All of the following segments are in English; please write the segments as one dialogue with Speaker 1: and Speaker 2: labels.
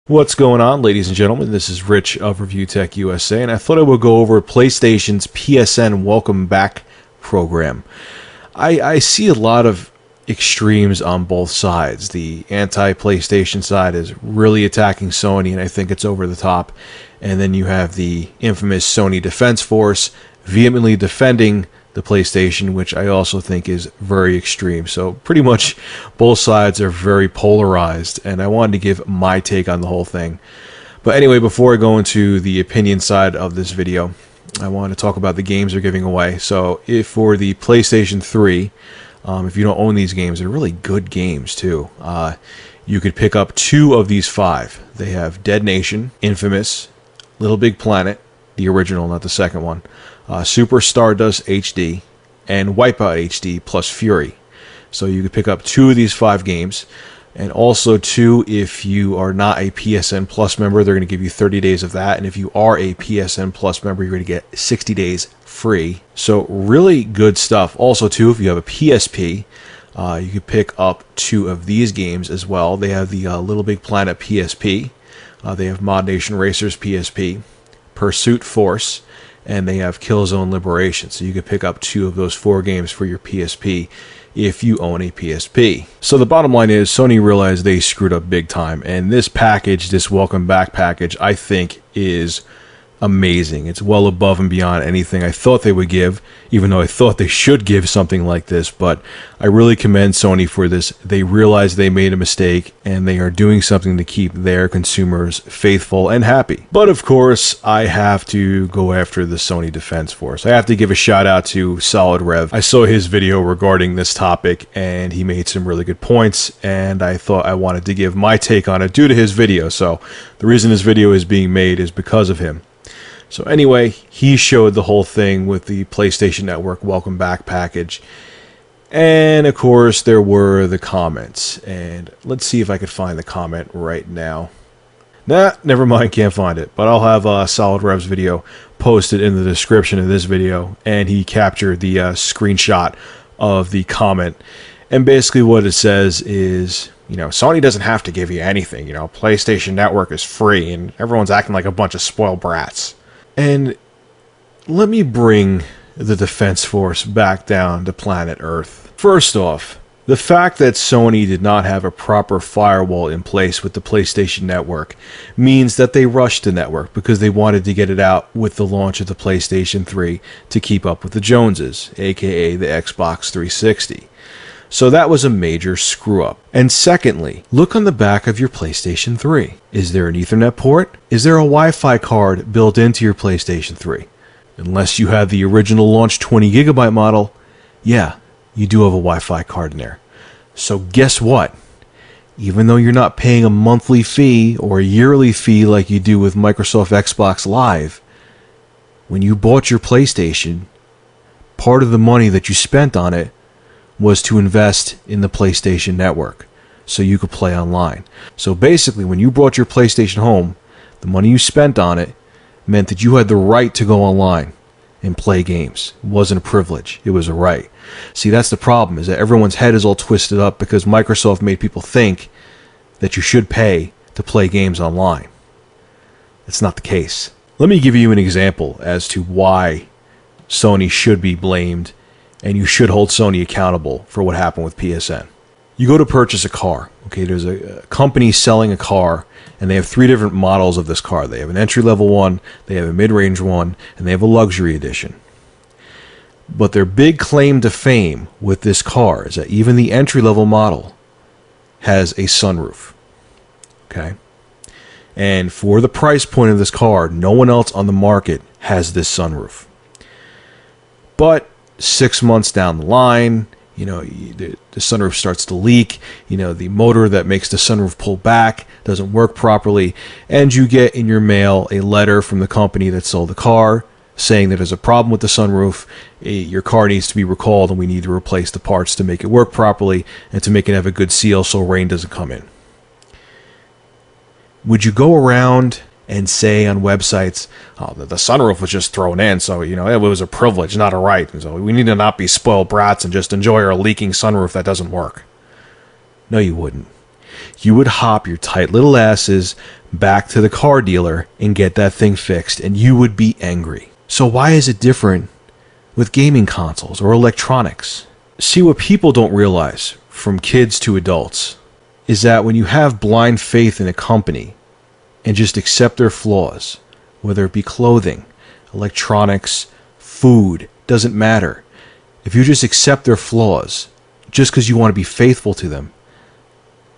Speaker 1: What's going on, ladies and gentlemen? This is Rich of Review Tech USA, and I thought I would go over PlayStation's PSN Welcome Back program. I see a lot of extremes on both sides. The anti-PlayStation side is really attacking Sony, and I think it's over the top. And then you have the infamous Sony Defense Force vehemently defending the PlayStation, which I also think is very extreme. So pretty much both sides are very polarized, and I wanted to give my take on the whole thing. But anyway, before I go into the opinion side of this video, I want to talk about the games they're giving away. So if for the PlayStation 3, if you don't own these games, they're really good games too. You could pick up 2 of these 5. They have Dead Nation, Infamous, Little Big Planet, the original, not the second one, Super Stardust HD, and Wipeout HD plus Fury. So you could pick up 2 of these 5 games, and also 2 if you are not a PSN Plus member. They're going to give you 30 days of that, and if you are a PSN Plus member, you're going to get 60 days free. So really good stuff. Also, too, if you have a PSP, you could pick up 2 of these games as well. They have the Little Big Planet PSP. They have Mod Nation Racers PSP, Pursuit Force, and they have Killzone Liberation. So you could pick up 2 of those 4 games for your PSP if you own a PSP. So the bottom line is Sony realized they screwed up big time, and this package, this welcome back package, I think is amazing. It's well above and beyond anything I thought they would give, even though I thought they should give something like this. But I really commend Sony for this. They realized they made a mistake, and they are doing something to keep their consumers faithful and happy. But of course, I have to go after the Sony Defense Force. I have to give a shout out to Solid Rev. I saw his video regarding this topic, and he made some really good points, and I thought I wanted to give my take on it due to his video. So the reason this video is being made is because of him. So anyway, he showed the whole thing with the PlayStation Network Welcome Back package. And of course, there were the comments. And let's see if I could find the comment right now. Nah, never mind, can't find it. But I'll have Solid Rev's video posted in the description of this video. And he captured the screenshot of the comment. And basically what it says is, you know, Sony doesn't have to give you anything. You know, PlayStation Network is free and everyone's acting like a bunch of spoiled brats. And let me bring the Defense Force back down to planet Earth. First off, the fact that Sony did not have a proper firewall in place with the PlayStation Network means that they rushed the network because they wanted to get it out with the launch of the PlayStation 3 to keep up with the Joneses, aka the Xbox 360. So that was a major screw-up. And secondly, look on the back of your PlayStation 3. Is there an Ethernet port? Is there a Wi-Fi card built into your PlayStation 3? Unless you have the original launch 20GB model, yeah, you do have a Wi-Fi card in there. So guess what? Even though you're not paying a monthly fee or a yearly fee like you do with Microsoft Xbox Live, when you bought your PlayStation, part of the money that you spent on it was to invest in the PlayStation Network so you could play online. So basically, when you brought your PlayStation home, the money you spent on it meant that you had the right to go online and play games. It wasn't a privilege, it was a right. See, that's the problem, is that everyone's head is all twisted up because Microsoft made people think that you should pay to play games online. That's not the case. Let me give you an example as to why Sony should be blamed and you should hold Sony accountable for what happened with PSN. You go to purchase a car. Okay, there's a company selling a car, and they have 3 different models of this car. They have an entry-level one, they have a mid-range one, and they have a luxury edition. But their big claim to fame with this car is that even the entry-level model has a sunroof. Okay? And for the price point of this car, no one else on the market has this sunroof. But 6 months down the line, you know, the sunroof starts to leak, you know, the motor that makes the sunroof pull back doesn't work properly, and you get in your mail a letter from the company that sold the car saying that there's a problem with the sunroof, your car needs to be recalled, and we need to replace the parts to make it work properly and to make it have a good seal so rain doesn't come in. Would you go around and say on websites, oh, the sunroof was just thrown in, so, you know, it was a privilege, not a right, and so we need to not be spoiled brats and just enjoy our leaking sunroof that doesn't work? No, you wouldn't. you would hop your tight little asses back to the car dealer and get that thing fixed, and you would be angry. So why is it different with gaming consoles or electronics? See, what people don't realize, from kids to adults, is that when you have blind faith in a company and just accept their flaws, whether it be clothing, electronics, food, doesn't matter. If you just accept their flaws, just because you want to be faithful to them,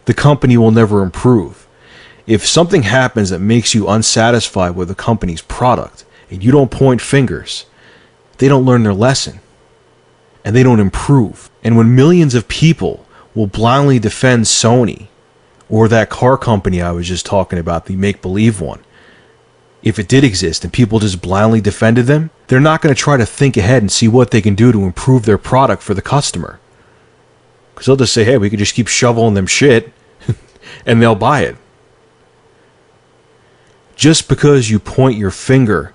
Speaker 1: the company will never improve. If something happens that makes you unsatisfied with the company's product and you don't point fingers, they don't learn their lesson and they don't improve. And when millions of people will blindly defend Sony or that car company I was just talking about, the make-believe one, if it did exist and people just blindly defended them, they're not going to try to think ahead and see what they can do to improve their product for the customer. Because they'll just say, hey, we could just keep shoveling them shit and they'll buy it. Just because you point your finger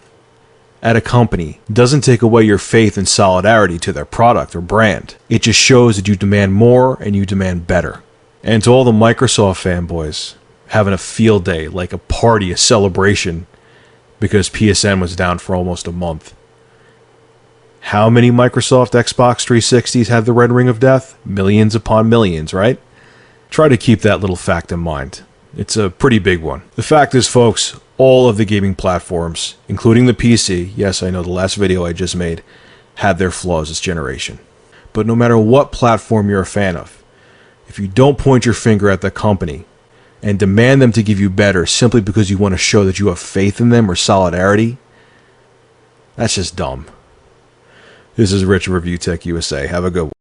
Speaker 1: at a company doesn't take away your faith and solidarity to their product or brand. It just shows that you demand more and you demand better. And to all the Microsoft fanboys having a field day, like a party, a celebration, because PSN was down for almost a month. How many Microsoft Xbox 360s have the red ring of death? Millions upon millions, right? Try to keep that little fact in mind. It's a pretty big one. The fact is, folks, all of the gaming platforms, including the PC, yes, I know the last video I just made, had their flaws this generation. But no matter what platform you're a fan of, if you don't point your finger at the company and demand them to give you better simply because you want to show that you have faith in them or solidarity, that's just dumb. This is Rich of Review Tech USA. Have a good one.